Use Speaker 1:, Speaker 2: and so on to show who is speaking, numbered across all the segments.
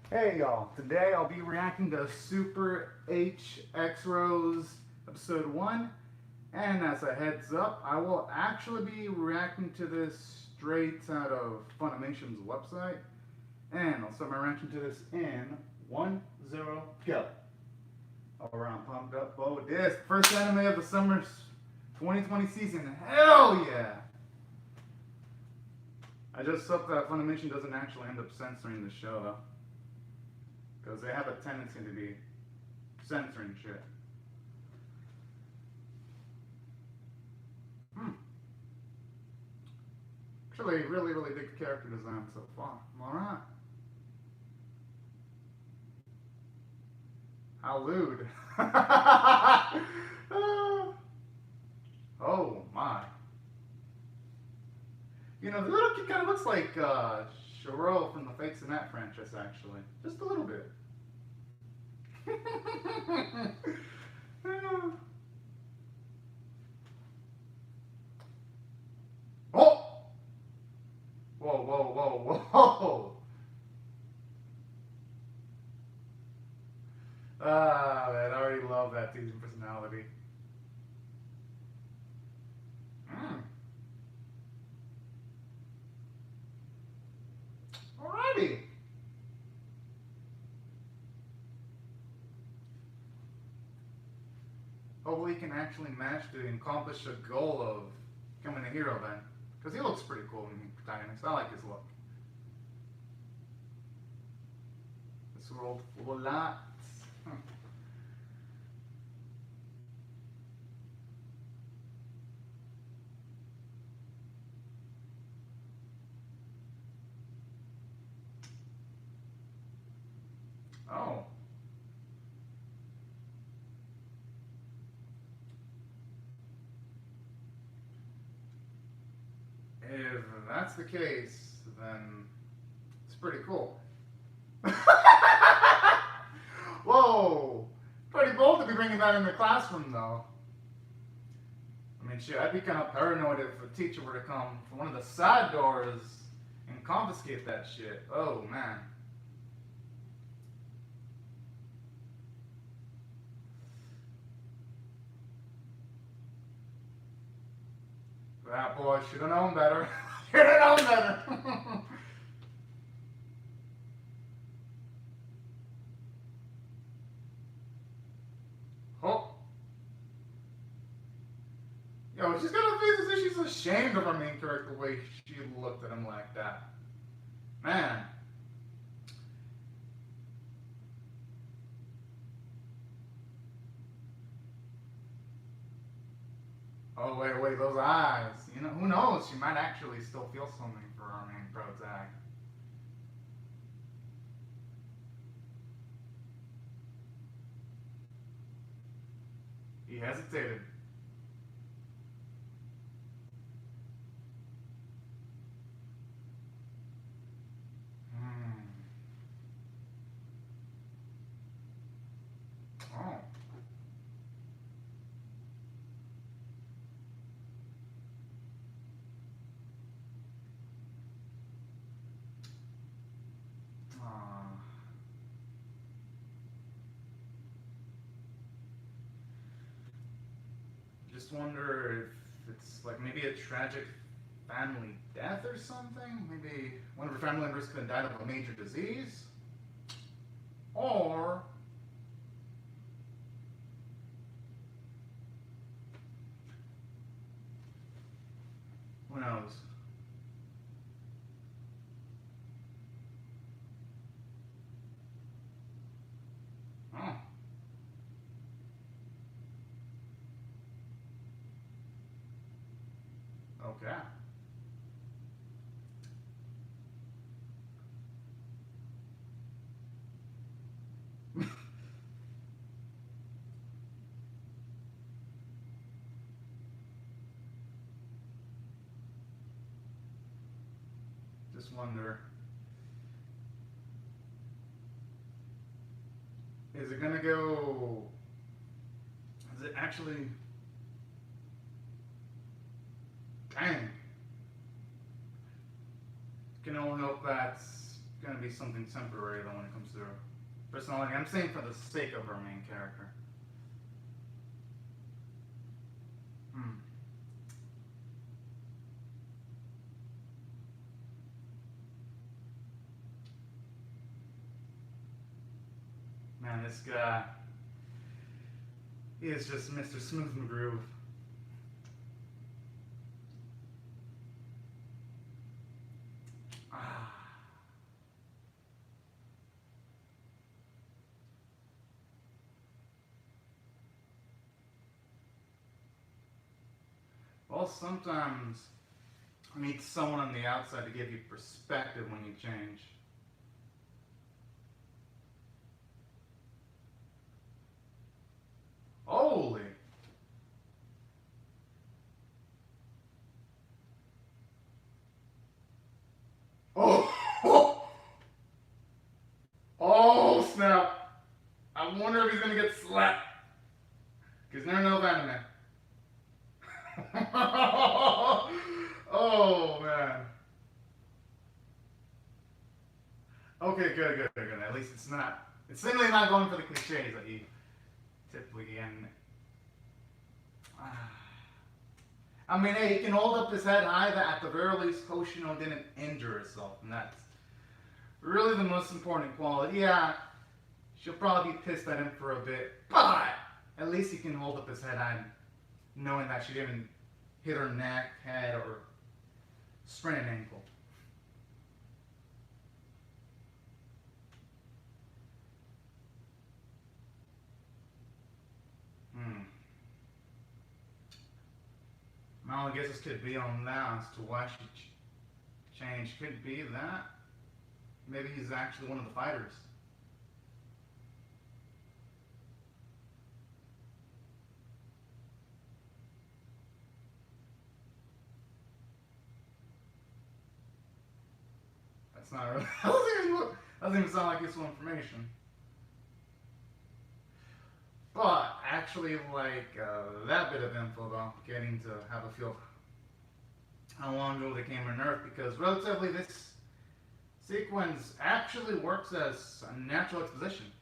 Speaker 1: Hey y'all, today I'll be reacting to Super HxEros episode 1, and as a heads up, I will actually be reacting to this straight out of Funimation's website, and I'll start my reaction to this in 1-0 go. Alright, I'm pumped up. Oh, this first anime of the summer 2020 season, hell yeah! I just hope that Funimation doesn't actually end up censoring the show though. Because they have a tendency to be censoring shit. Hmm. Actually, really dig character design so far. Alright. How lewd. Oh my. You know, the little kid kind of looks like Shiro from the Fates in that franchise, actually. Just a little bit. Oh! Whoa. Ah, man, I already love that teasing personality. Mm. Alrighty. Hopefully he can actually manage to accomplish a goal of becoming a hero then. Because he looks pretty cool in the protagonist. I like his look. This world full of lots. Oh. If that's the case, then it's pretty cool. Whoa! Pretty bold to be bringing that in the classroom, though. I mean, shit, I'd be kind of paranoid if a teacher were to come from one of the side doors and confiscate that shit. Oh, man. That boy should have known better. Should have known better. Oh. Yo, she's got a face as if she's ashamed of her main character the way she looked at him like that. Man. Oh, wait, those eyes. You know, who knows? She might actually still feel something for our main protag. He hesitated. Hmm. Oh. Aw. Just wonder if it's like maybe a tragic family death or something. Maybe one of her family members could have died of a major disease. Or who knows? Oh, okay. Just wonder, is it gonna go? Is it actually? Dang. Can only hope that's gonna be something temporary though when it comes to her personality. I'm saying for the sake of her main character. Man, this guy, he is just Mr. Smooth McGroove. Well, sometimes you need someone on the outside to give you perspective when you change. Holy! Oh! Oh, snap! I wonder if he's gonna get slapped. Because never know of anime. Oh, man. Okay, good. At least it's not. It's simply not going for the cliches that you typically end. I mean, hey, he can hold up his head high that at the very least Hoshino didn't injure herself, and that's really the most important quality. Yeah, she'll probably be pissed at him for a bit, but at least he can hold up his head high knowing that she didn't hit her neck, head, or sprain an ankle. Well, I guess this could be on that as to why she changed. Could be that. Maybe he's actually one of the fighters. That's not really. That doesn't even sound like useful information. But actually, like that bit of info, though, getting to have a feel of how long ago they came on Earth, because relatively this sequence actually works as a natural exposition.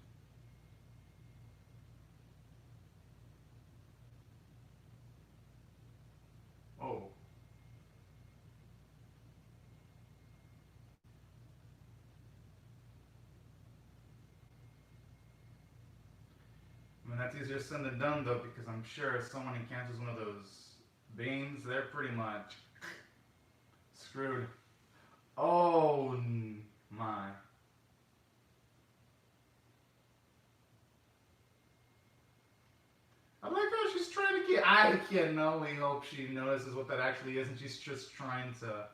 Speaker 1: Oh. I mean, that's easier said than done, though, because I'm sure if someone encounters one of those beams, they're pretty much screwed. Oh my. I like how she's trying to get. I can only hope she notices what that actually is, and she's just trying to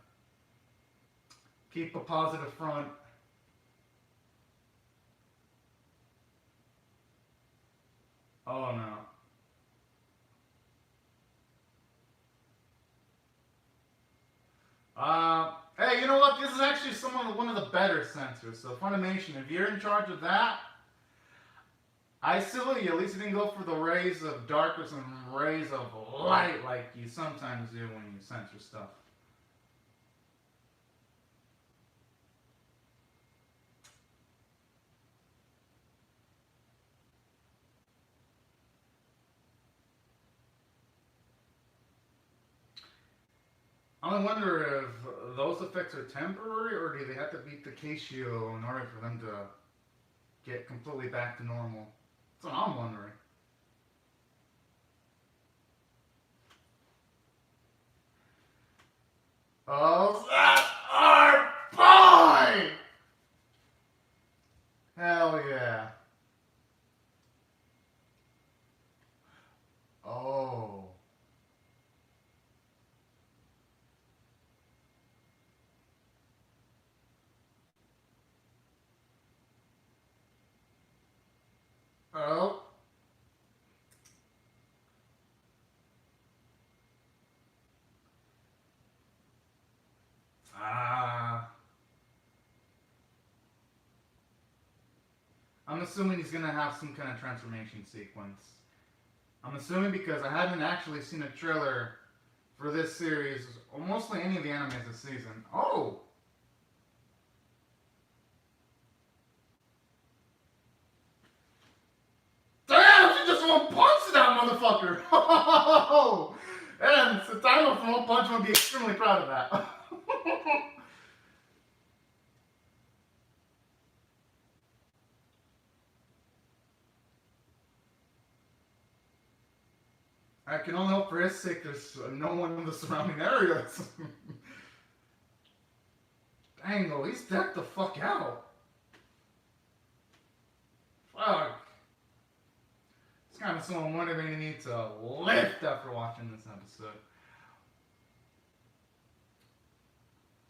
Speaker 1: keep a positive front. Oh no. Hey, you know what? This is actually one of the better censors. So Funimation, if you're in charge of that, I salute you. At least you didn't go for the rays of darkness and rays of light like you sometimes do when you censor stuff. I only wonder if those effects are temporary, or do they have to beat the Dokyuu in order for them to get completely back to normal? That's what I'm wondering. Oh, that's our boy! Hell yeah. Oh. Oh. I'm assuming he's gonna have some kind of transformation sequence. I'm assuming because I haven't actually seen a trailer for this series, or mostly any of the animes this season. Oh! Punch Man would be extremely proud of that. I can only hope for his sake there's no one in the surrounding areas. Dang, though, he's decked the fuck out. Fuck. It's kind of someone motivating me to lift after watching this episode.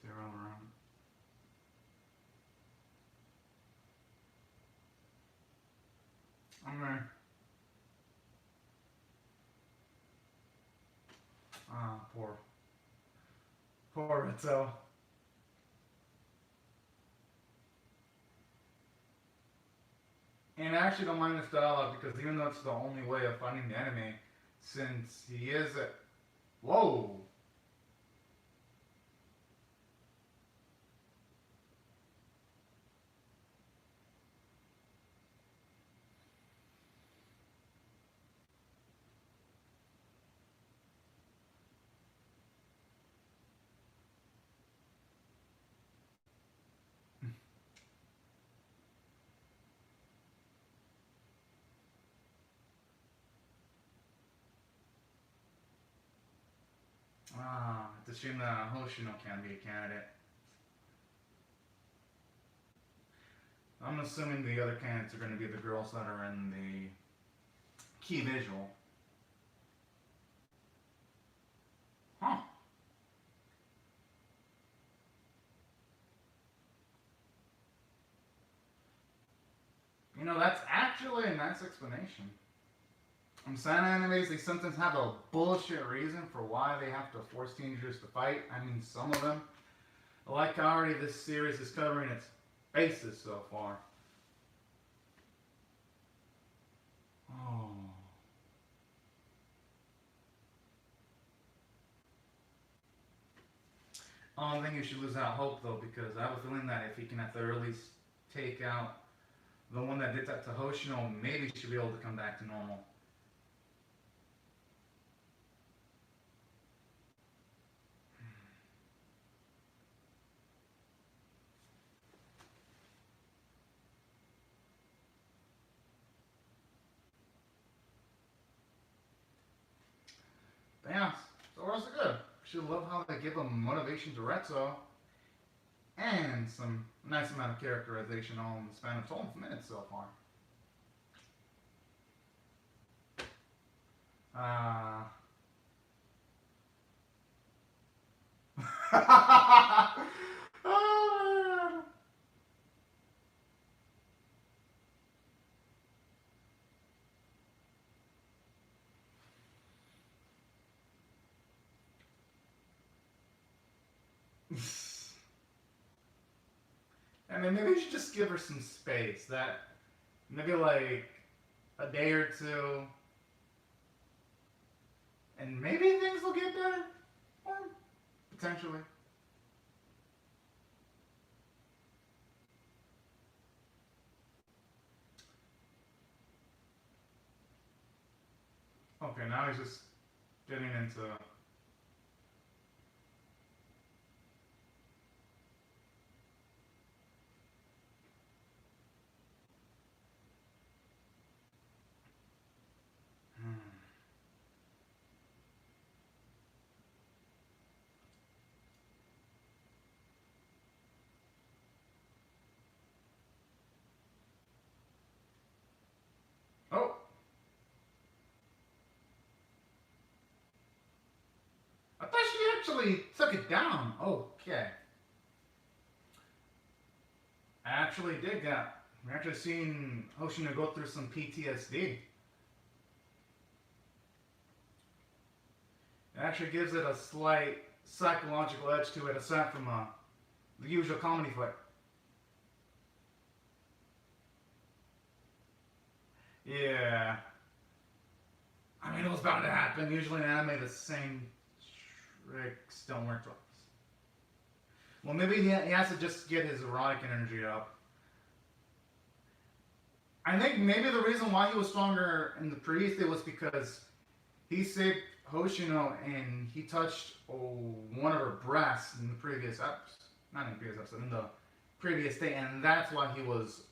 Speaker 1: Around. I'm gonna. Ah, poor Rizzo. And I actually don't mind this dialogue because even though it's the only way of finding the enemy, since he is a... Whoa! Ah, it's a shame that Hoshino can't be a candidate. I'm assuming the other candidates are going to be the girls that are in the key visual. Huh. You know, that's actually a nice explanation. Seinen animes, they sometimes have a bullshit reason for why they have to force teenagers to fight. I mean, some of them. I like how already this series is covering its bases so far. Oh. I don't think you should lose out hope, though, because I have a feeling that if he can at the earliest take out the one that did that to Hoshino, maybe he should be able to come back to normal. Yeah, so far so good. Should love how they give a motivation to Retso and some nice amount of characterization all in the span of 12 minutes so far. Oh, man. I mean, maybe you should just give her some space. That maybe like a day or two, and maybe things will get better, or potentially. Okay, now he's just getting into. Oh! I thought she actually took it down. Okay. I actually did that. We're actually seeing Hoshino go through some PTSD. It actually gives it a slight psychological edge to it, aside from the usual comedy flick. Yeah. I mean, it was bound to happen. Usually in anime, the same tricks don't work twice. Well, maybe he has to just get his erotic energy up. I think maybe the reason why he was stronger in the priest, it was because he saved Hoshino and he touched one of her breasts in the previous episode. Not in the previous episode, in the previous day, and that's why he was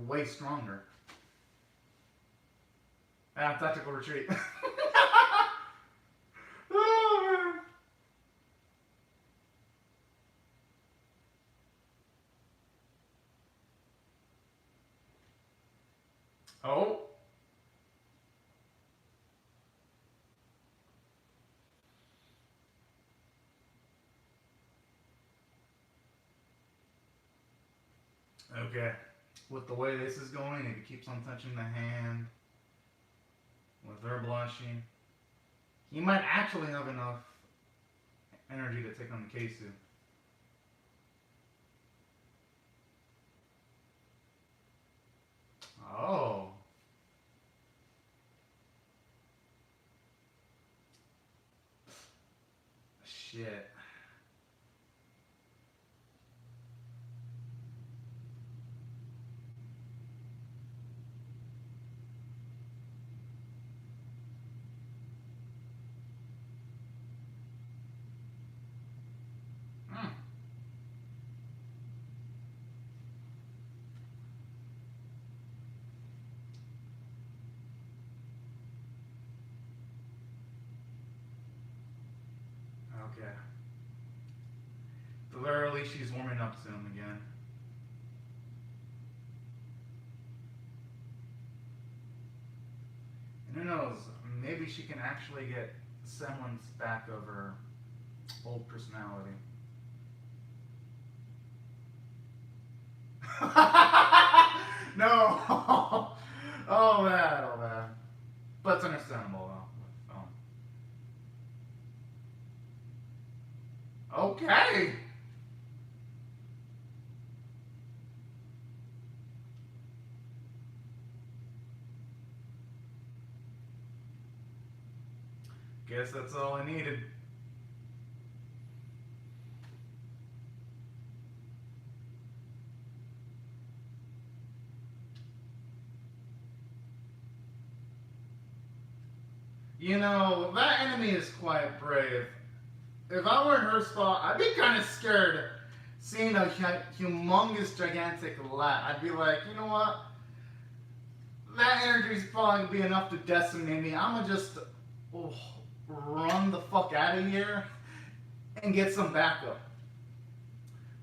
Speaker 1: way stronger. Tactical retreat. Oh, man. Oh. Okay. With the way this is going, if he keeps on touching the hand, with her blushing, he might actually have enough energy to take on the Keisu. Oh. Shit. Okay. At the very least, she's warming up to him again. And who knows, maybe she can actually get semblance back of her old personality. No! Oh man, oh man. But it's understandable though. Okay! Guess that's all I needed. You know, that enemy is quite brave. If I were in her spot, I'd be kind of scared seeing a humongous, gigantic lat. I'd be like, you know what? That energy is probably going to be enough to decimate me. I'm going to just run the fuck out of here and get some backup.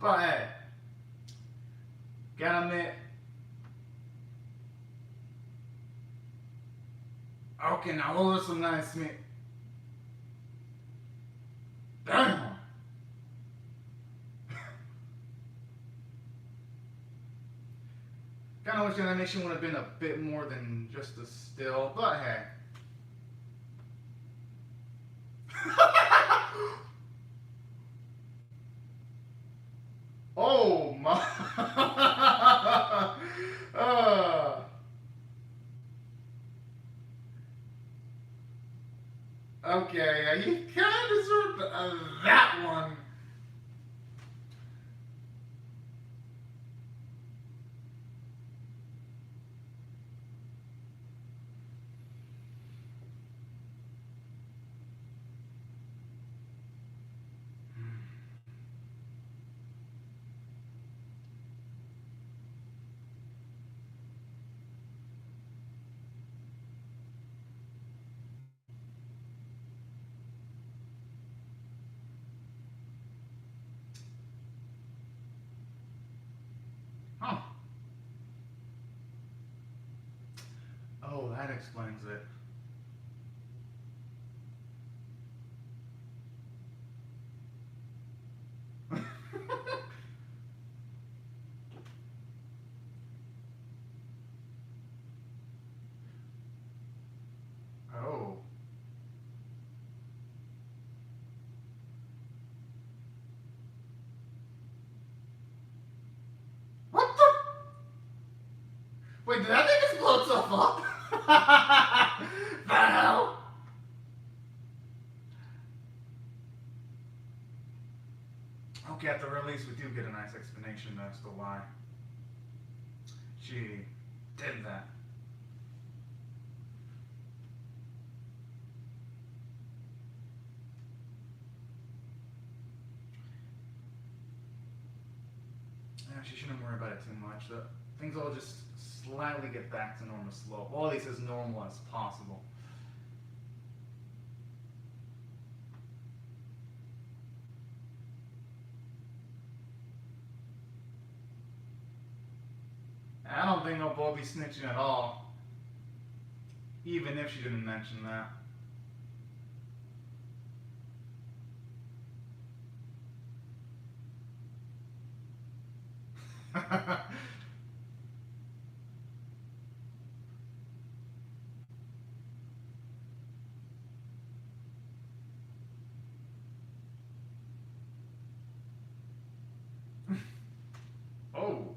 Speaker 1: But hey, gotta admit, okay, now those are some nice meat. Damn! Kinda wish the animation would have been a bit more than just a still, but hey. Oh my! Okay, yeah, you kind of deserved that one. Huh. Oh, that explains it. Oh. What the? Wait, did that thing just blow itself up? The hell? Okay, at the release, we do get a nice explanation as to why she did that. Actually, shouldn't worry about it too much. Things will just slightly get back to normal slope. Well, at least as normal as possible. I don't think they'll both be snitching at all. Even if she didn't mention that. Oh.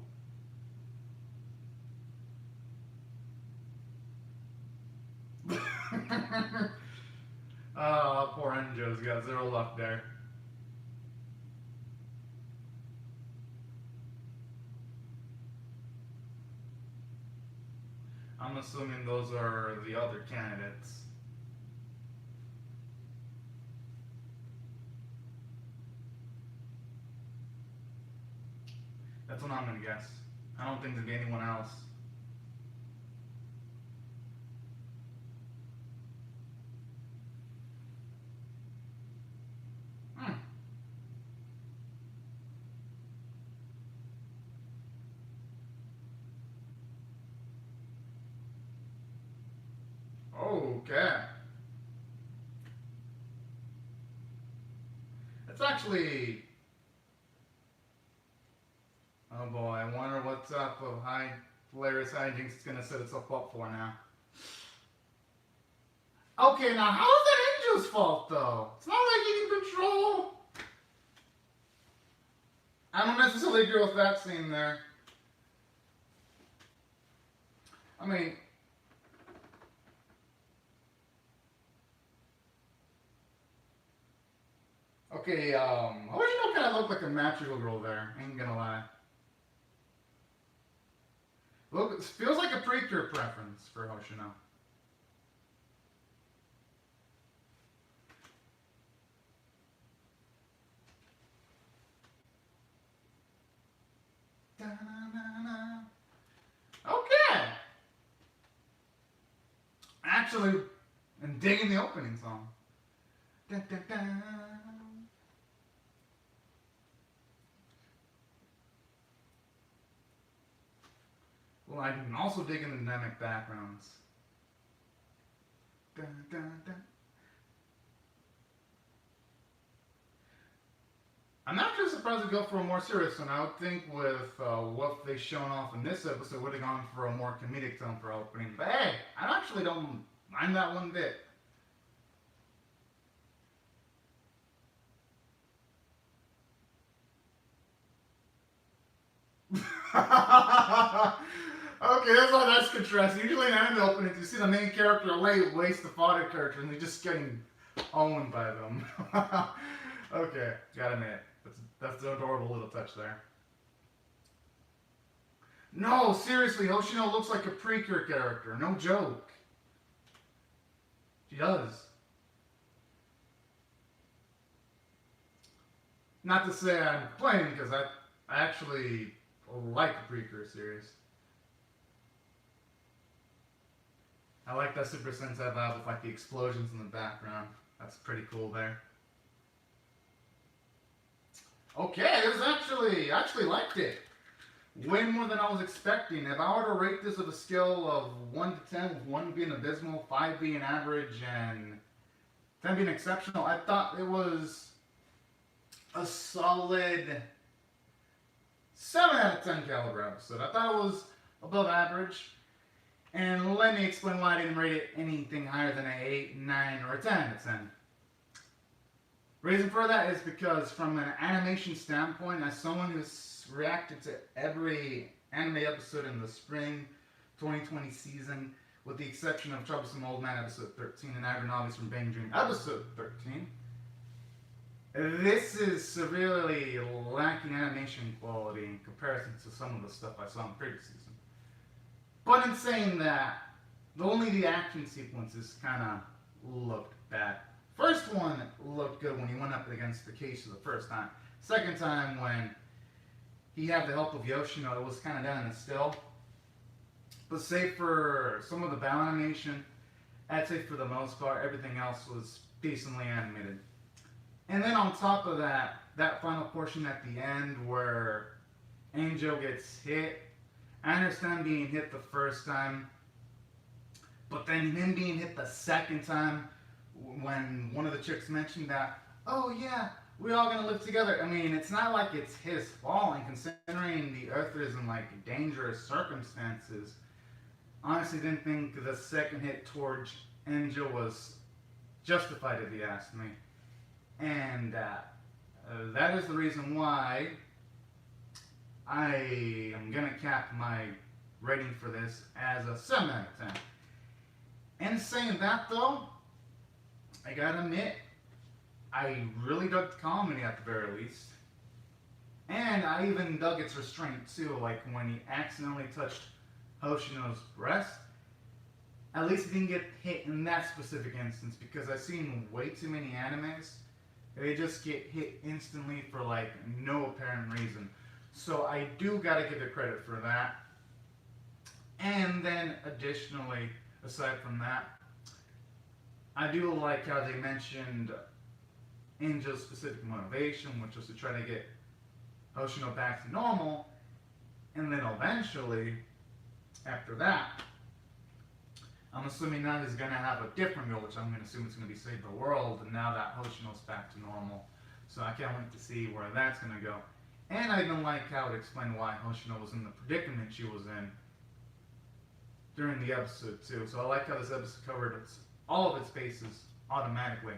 Speaker 1: Oh, poor Enjo's got zero luck there. I'm assuming those are the other candidates. That's what I'm gonna guess. I don't think there'd be anyone else. Okay. It's actually... Oh boy, I wonder what type of hilarious hijinks it's gonna set itself up for now. Okay, now how is that Angel's fault though? It's not like he can control... I don't necessarily agree with that scene there. I mean... Okay, Hoshino kind of looked like a magical girl there, ain't gonna lie. Look, it feels like a precure preference for Hoshino. Okay! Actually, I'm digging the opening song. Dun, dun, dun. Well, I can also dig in the dynamic backgrounds. Dun, dun, dun. I'm actually surprised to go for a more serious one. I would think with what they've shown off in this episode, would have gone for a more comedic tone for opening. But hey, I actually don't mind that one bit. Okay, that's all that's contrast. Usually in anime openings, you see the main character waste the fodder character, and they're just getting owned by them. Okay, gotta admit, that's an adorable little touch there. No, seriously, Hoshino looks like a precure character. No joke. She does. Not to say I'm complaining, because I actually like the precure series. I like that Super Sentai vibe with like the explosions in the background. That's pretty cool there. Okay, it was I actually liked it. Way more than I was expecting. If I were to rate this with a scale of 1 to 10, with 1 being abysmal, 5 being average, and 10 being exceptional, I thought it was a solid 7 out of 10 caliber episode. I thought it was above average. And let me explain why I didn't rate it anything higher than an 8, 9, or a 10 out of 10. Reason for that is because from an animation standpoint, as someone who's reacted to every anime episode in the spring 2020 season, with the exception of Troublesome Old Man episode 13 and Agronavis from Bang Dream episode 13, this is severely lacking animation quality in comparison to some of the stuff I saw in the previous season. But in saying that, only the action sequences kind of looked bad. First one looked good when he went up against the case for the first time. Second time when he had the help of Yoshino. It was kind of done in still. But save for some of the bow animation, I'd say for the most part, everything else was decently animated. And then on top of that, that final portion at the end where Angel gets hit, I understand being hit the first time, but then him being hit the second time, when one of the chicks mentioned that, oh yeah, we're all gonna live together. I mean, it's not like it's his fault, and considering the Earth is in like dangerous circumstances, honestly didn't think the second hit towards Angel was justified, if you ask me. And that is the reason why I am gonna cap my rating for this as a 7 out of 10. And saying that though, I gotta admit, I really dug the comedy at the very least. And I even dug its restraint too, like when he accidentally touched Hoshino's breast. At least he didn't get hit in that specific instance, because I've seen way too many animes. They just get hit instantly for like no apparent reason. So I do gotta give it credit for that. And then additionally, aside from that, I do like how they mentioned Angel's specific motivation, which was to try to get Hoshino back to normal. And then eventually, after that, I'm assuming now he's going to have a different goal, which I'm going to assume it's going to be save the world, and now that Hoshino's back to normal. So I can't wait to see where that's going to go. And I even like how it explained why Hoshino was in the predicament she was in during the episode too. So I like how this episode covered all of its bases automatically.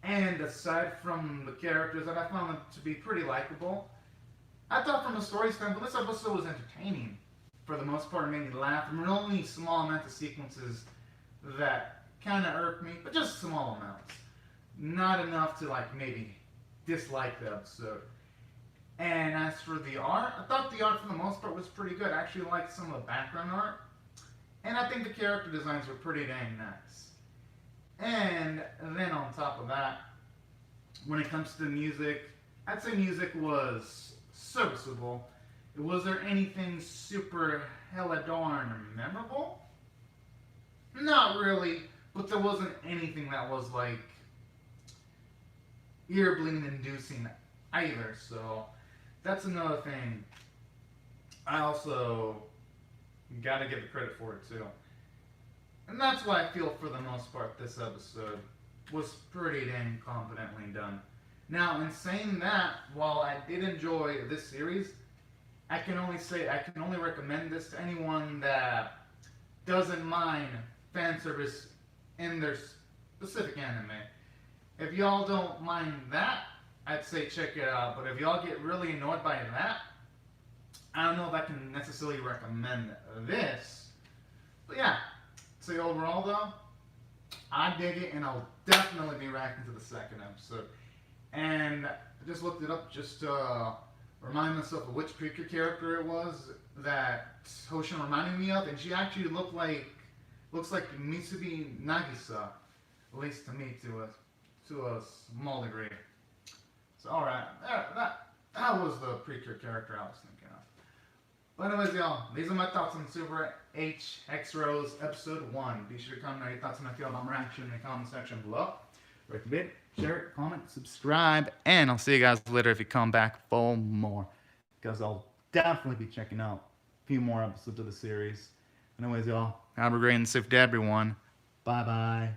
Speaker 1: And aside from the characters that I found them to be pretty likable, I thought from a story standpoint, this episode was entertaining. For the most part, it made me laugh. There were only small amounts of sequences that kind of irked me, but just small amounts. Not enough to like maybe dislike the episode. And as for the art, I thought the art for the most part was pretty good. I actually liked some of the background art. And I think the character designs were pretty dang nice. And then on top of that, when it comes to music, I'd say music was serviceable. Was there anything super hella darn memorable? Not really, but there wasn't anything that was like ear-bleeding inducing either, so that's another thing. I also gotta give the credit for it too. And that's why I feel for the most part this episode was pretty dang competently done. Now, in saying that, while I did enjoy this series, I can only recommend this to anyone that doesn't mind fan service in their specific anime. If y'all don't mind that, I'd say check it out. But if y'all get really annoyed by that, I don't know if I can necessarily recommend this. But yeah, so overall though, I dig it, and I'll definitely be reacting to the second episode. And I just looked it up just to remind myself of which Precure character it was that Hoshino reminded me of, and she actually looks like Mitsubi Nagisa, at least to me, to a small degree. So alright, that was the Precure character I was thinking of. But anyways, y'all, these are my thoughts on Super HxEros Episode 1. Be sure to comment your thoughts and how you feel about my reaction in the comment section below. Rate the video, share it, comment, subscribe, and I'll see you guys later if you come back for more. Because I'll definitely be checking out a few more episodes of the series. Anyways, y'all, have a great and safe day, everyone. Bye-bye.